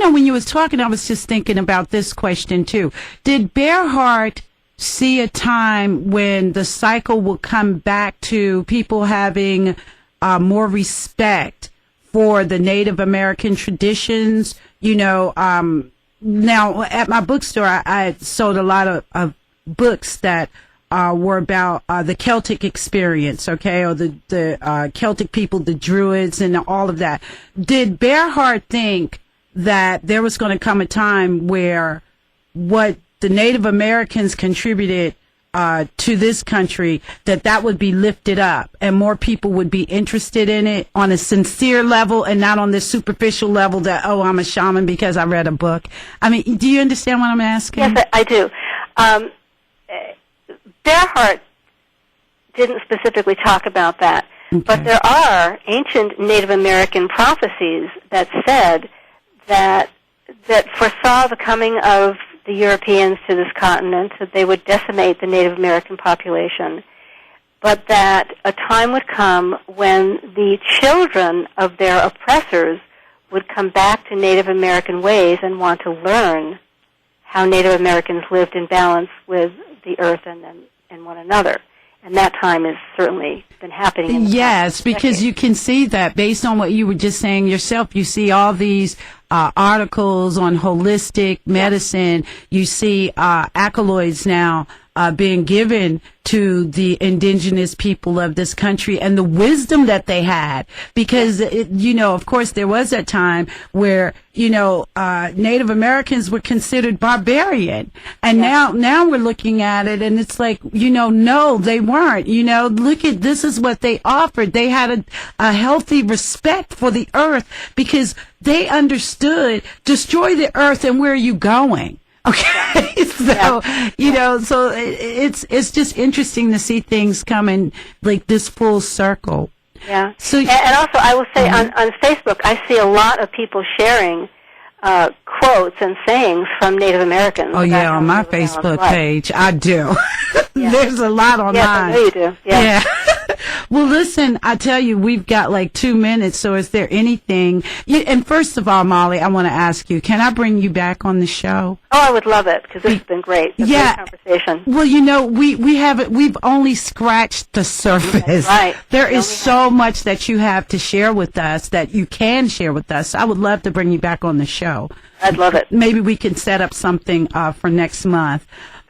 when you was talking, I was just thinking about this question too. Did Bearhart see a time when the cycle will come back to people having more respect for the Native American traditions? Now at my bookstore, I sold a lot of books that were about the Celtic experience, okay, or the Celtic people, the Druids, and all of that. Did Bearhart think that there was going to come a time where what the Native Americans contributed to this country, that would be lifted up and more people would be interested in it on a sincere level and not on this superficial level that, oh, I'm a shaman because I read a book? I mean, do you understand what I'm asking? Yes, I do. Bearhart didn't specifically talk about that, okay. But there are ancient Native American prophecies that said that foresaw the coming of the Europeans to this continent, that they would decimate the Native American population, but that a time would come when the children of their oppressors would come back to Native American ways and want to learn how Native Americans lived in balance with the earth and one another. And that time has certainly been happening in the past because decade. You can see that based on what you were just saying yourself. You see all these articles on holistic medicine. You see accolades now being given to the indigenous people of this country and the wisdom that they had. Because, of course, there was that time where, Native Americans were considered barbarian. And now we're looking at it and it's like, no, they weren't. Look at, this is what they offered. They had a healthy respect for the earth because they understood, destroy the earth and where are you going? Okay, so so it's just interesting to see things coming like this full circle. Yeah. So and also, I will say on Facebook, I see a lot of people sharing quotes and sayings from Native Americans. Oh yeah, on my Facebook page, I do. There's a lot on mine. I know you do. Yeah. Well, listen, I tell you, we've got like 2 minutes, so is there anything? And first of all, Molly, I want to ask you, can I bring you back on the show? Oh, I would love it, because this has been great. It's a great conversation. Well, we've only scratched the surface. Right. There is so much that you have to share with us, that you can share with us. I would love to bring you back on the show. I'd love it. Maybe we can set up something for next month.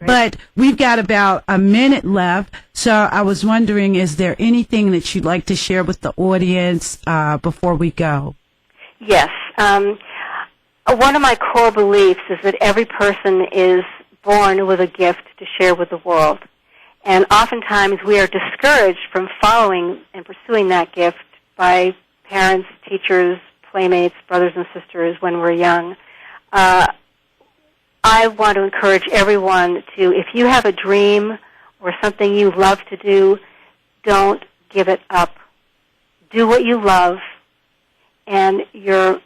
But we've got about a minute left, so I was wondering, is there anything that you'd like to share with the audience before we go? Yes. One of my core beliefs is that every person is born with a gift to share with the world. And oftentimes we are discouraged from following and pursuing that gift by parents, teachers, playmates, brothers and sisters when we're young. I want to encourage everyone to, if you have a dream or something you love to do, don't give it up. Do what you love, and your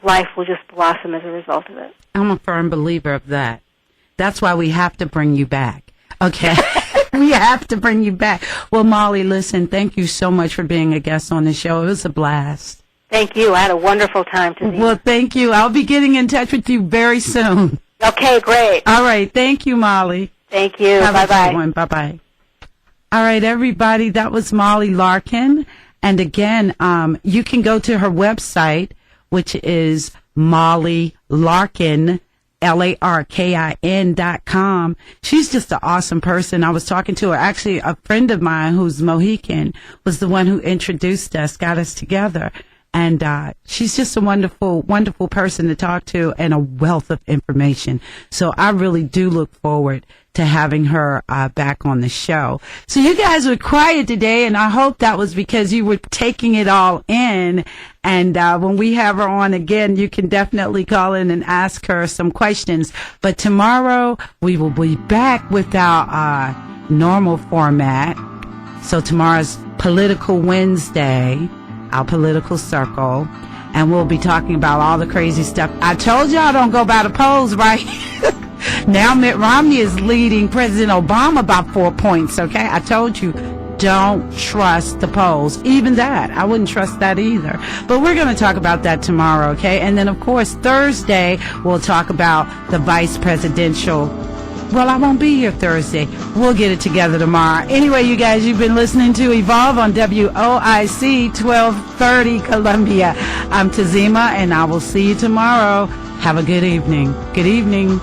life will just blossom as a result of it. I'm a firm believer of that. That's why we have to bring you back. Okay? We have to bring you back. Well, Molly, listen, thank you so much for being a guest on the show. It was a blast. Thank you. I had a wonderful time today. Well, thank you. I'll be getting in touch with you very soon. Okay, great. All right. Thank you, Molly. Thank you. Have Bye-bye. a good one. Bye-bye. All right, everybody. That was Molly Larkin. And again, you can go to her website, which is Molly Larkin, LARKIN.com. She's just an awesome person. I was talking to her. Actually, a friend of mine who's Mohican was the one who introduced us, got us together. And she's just a wonderful, wonderful person to talk to and a wealth of information. So I really do look forward to having her back on the show. So you guys were quiet today, and I hope that was because you were taking it all in. And when we have her on again, you can definitely call in and ask her some questions. But tomorrow, we will be back with our normal format. So tomorrow's Political Wednesday, our political circle, and we'll be talking about all the crazy stuff. I told y'all don't go by the polls, right? Now Mitt Romney is leading President Obama by 4 points, okay? I told you, don't trust the polls. Even that, I wouldn't trust that either. But we're going to talk about that tomorrow, okay? And then, of course, Thursday, we'll talk about the vice presidential. Well, I won't be here Thursday. We'll get it together tomorrow. Anyway, you guys, you've been listening to Evolve on WOIC 1230 Columbia. I'm Tazima, and I will see you tomorrow. Have a good evening. Good evening.